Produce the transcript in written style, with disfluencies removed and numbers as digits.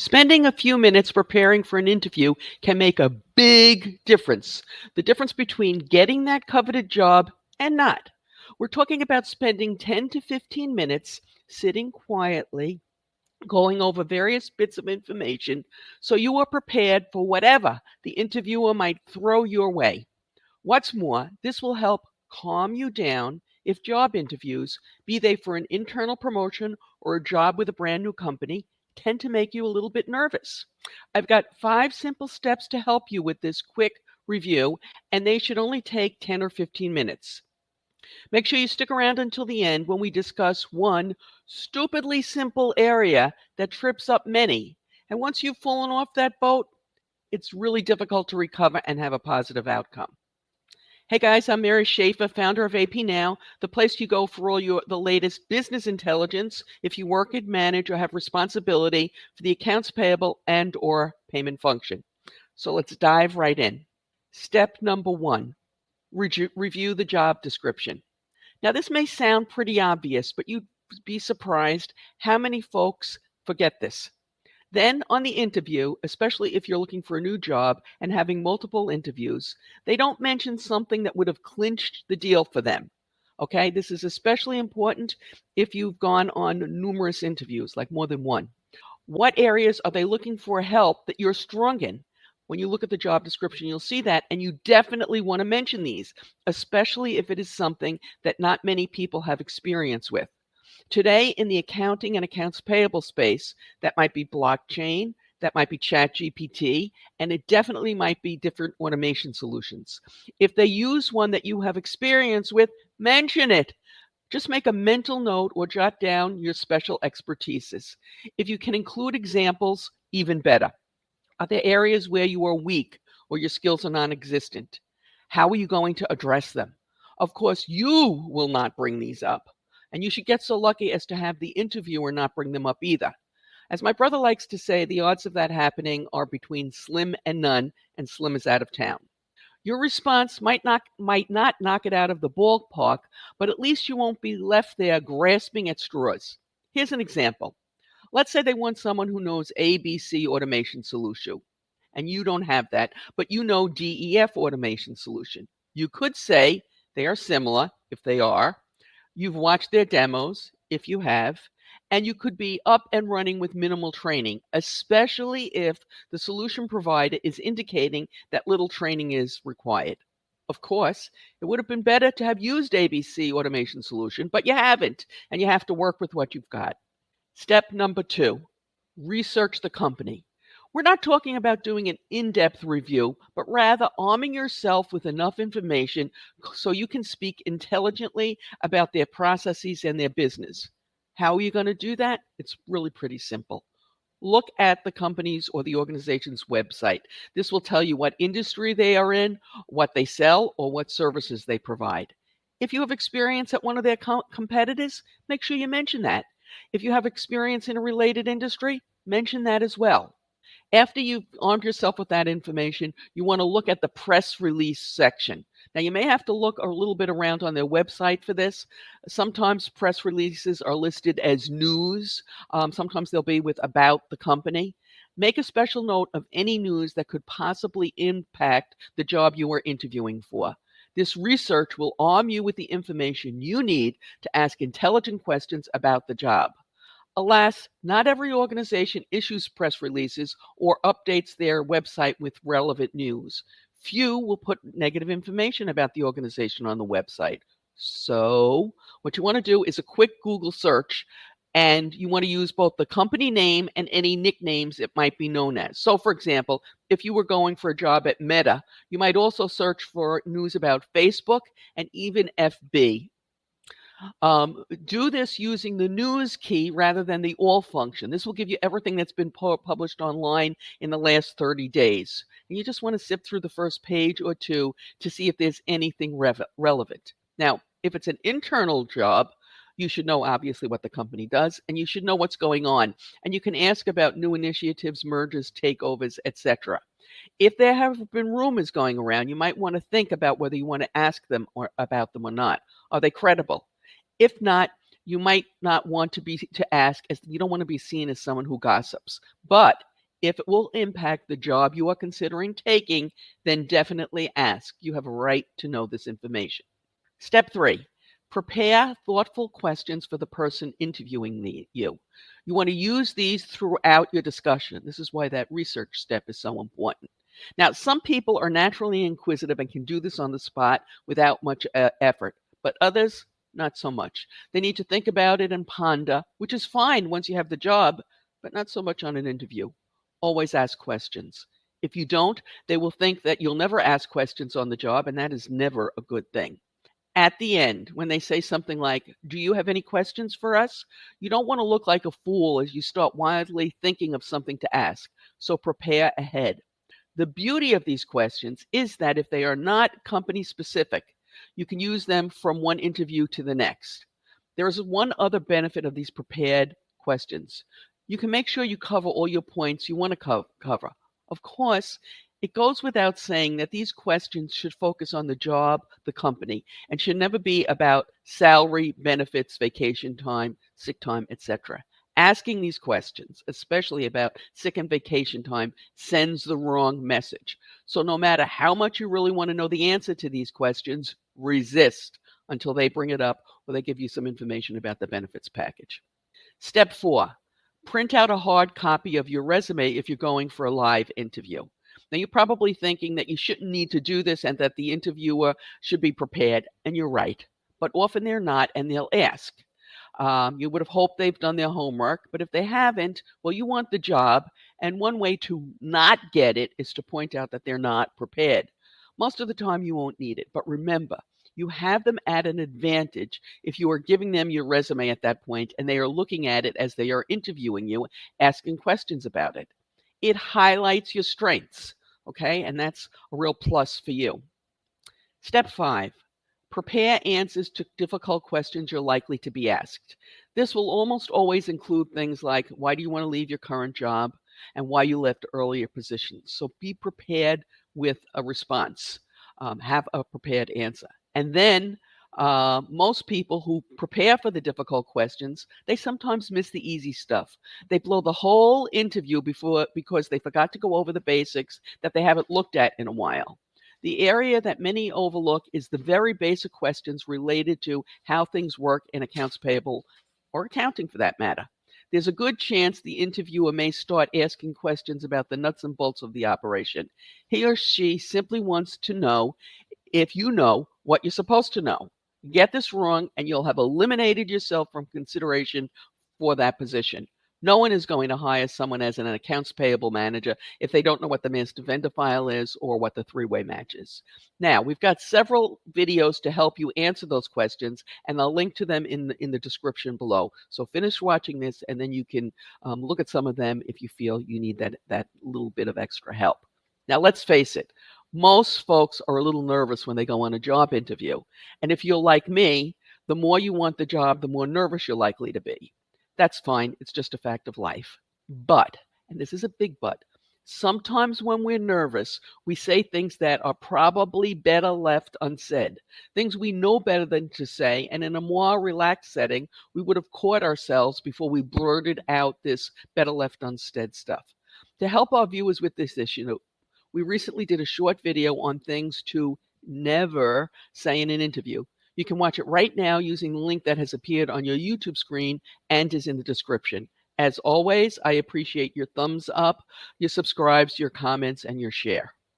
Spending a few minutes preparing for an interview can make a big difference. The difference between getting that coveted job and not. We're talking about spending 10 to 15 minutes sitting quietly, going over various bits of information so you are prepared for whatever the interviewer might throw your way. What's more, this will help calm you down if job interviews, be they for an internal promotion or a job with a brand new company, tend to make you a little bit nervous. I've got 5 simple steps to help you with this quick review, and they should only take 10 or 15 minutes. Make sure you stick around until the end when we discuss one stupidly simple area that trips up many. And once you've fallen off that boat, it's really difficult to recover and have a positive outcome. Hey guys, I'm Mary Schaefer, founder of AP Now, the place you go for all the latest business intelligence if you work and manage or have responsibility for the accounts payable and or payment function. So let's dive right in. Step number 1, review the job description. Now this may sound pretty obvious, but you'd be surprised how many folks forget this. Then on the interview, especially if you're looking for a new job and having multiple interviews, they don't mention something that would have clinched the deal for them. Okay, this is especially important if you've gone on numerous interviews, like more than one. What areas are they looking for help that you're strong in? When you look at the job description, you'll see that, and you definitely want to mention these, especially if it is something that not many people have experience with. Today, in the accounting and accounts payable space, that might be blockchain, that might be ChatGPT, and it definitely might be different automation solutions. If they use one that you have experience with, mention it. Just make a mental note or jot down your special expertises. If you can include examples, even better. Are there areas where you are weak or your skills are non-existent? How are you going to address them? Of course, you will not bring these up. And you should get so lucky as to have the interviewer not bring them up either. As my brother likes to say, the odds of that happening are between slim and none, and slim is out of town. Your response might not knock it out of the ballpark, but at least you won't be left there grasping at straws. Here's an example. Let's say they want someone who knows ABC automation solution, and you don't have that, but you know DEF automation solution. You could say they are similar, if they are. You've watched their demos, if you have, and you could be up and running with minimal training, especially if the solution provider is indicating that little training is required. Of course, it would have been better to have used ABC automation solution, but you haven't, and you have to work with what you've got. Step number 2, research the company. We're not talking about doing an in-depth review, but rather arming yourself with enough information so you can speak intelligently about their processes and their business. How are you going to do that? It's really pretty simple. Look at the company's or the organization's website. This will tell you what industry they are in, what they sell, or what services they provide. If you have experience at one of their competitors, make sure you mention that. If you have experience in a related industry, mention that as well. After you've armed yourself with that information, you want to look at the press release section. Now, you may have to look a little bit around on their website for this. Sometimes press releases are listed as news. Sometimes they'll be with about the company. Make a special note of any news that could possibly impact the job you are interviewing for. This research will arm you with the information you need to ask intelligent questions about the job. Alas, not every organization issues press releases or updates their website with relevant news. Few will put negative information about the organization on the website. So, what you want to do is a quick Google search, and you want to use both the company name and any nicknames it might be known as. So, for example, if you were going for a job at Meta, you might also search for news about Facebook and even FB. Do this using the news key rather than the all function. This will give you everything that's been published online in the last 30 days. And you just want to zip through the first page or two to see if there's anything relevant. Now, if it's an internal job, you should know obviously what the company does, and you should know what's going on. And you can ask about new initiatives, mergers, takeovers, etc. If there have been rumors going around, you might want to think about whether you want to ask them about them or not. Are they credible? If not, you might not want to ask, as you don't want to be seen as someone who gossips. But If it will impact the job you are considering taking, then definitely ask. You have a right to know this information. Step 3, prepare thoughtful questions for the person interviewing you. You want to use these throughout your discussion. This is why that research step is so important. Now, some people are naturally inquisitive and can do this on the spot without much effort, but others, not so much. They need to think about it and ponder, which is fine once you have the job, but not so much on an interview. Always ask questions. If you don't, they will think that you'll never ask questions on the job, and that is never a good thing. At the end, when they say something like, "Do you have any questions for us?" You don't want to look like a fool as you start wildly thinking of something to ask. So prepare ahead. The beauty of these questions is that if they are not company specific, you can use them from one interview to the next. There is one other benefit of these prepared questions. You can make sure you cover all your points you want to cover. Of course, it goes without saying that these questions should focus on the job, the company, and should never be about salary, benefits, vacation time, sick time, etc. Asking these questions, especially about sick and vacation time, sends the wrong message. So no matter how much you really want to know the answer to these questions, resist until they bring it up or they give you some information about the benefits package. Step 4, print out a hard copy of your resume if you're going for a live interview. Now, you're probably thinking that you shouldn't need to do this and that the interviewer should be prepared, and you're right. But often they're not, and they'll ask. You would have hoped they've done their homework, but if they haven't, well, you want the job, and one way to not get it is to point out that they're not prepared. Most of the time, you won't need it, but remember, you have them at an advantage if you are giving them your resume at that point and they are looking at it as they are interviewing you, asking questions about it. It highlights your strengths, okay? And that's a real plus for you. Step 5, prepare answers to difficult questions you're likely to be asked. This will almost always include things like, why do you want to leave your current job and why you left earlier positions? So be prepared with a response. Have a prepared answer. And then most people who prepare for the difficult questions, they sometimes miss the easy stuff. They blow the whole interview because they forgot to go over the basics that they haven't looked at in a while. The area that many overlook is the very basic questions related to how things work in accounts payable or accounting for that matter. There's a good chance the interviewer may start asking questions about the nuts and bolts of the operation. He or she simply wants to know if you know what you're supposed to know. Get this wrong, and you'll have eliminated yourself from consideration for that position. No one is going to hire someone as an accounts payable manager if they don't know what the master vendor file is or what the three-way match is. Now, we've got several videos to help you answer those questions, and I'll link to them in the description below. So finish watching this, and then you can look at some of them if you feel you need that little bit of extra help. Now, let's face it. Most folks are a little nervous when they go on a job interview. And if you're like me, the more you want the job, the more nervous you're likely to be. That's fine. It's just a fact of life. But, and this is a big but, sometimes when we're nervous, we say things that are probably better left unsaid, things we know better than to say. And in a more relaxed setting, we would have caught ourselves before we blurted out this better left unsaid stuff. To help our viewers with this issue, we recently did a short video on things to never say in an interview. You can watch it right now using the link that has appeared on your YouTube screen and is in the description. As always, I appreciate your thumbs up, your subscribes, your comments, and your share.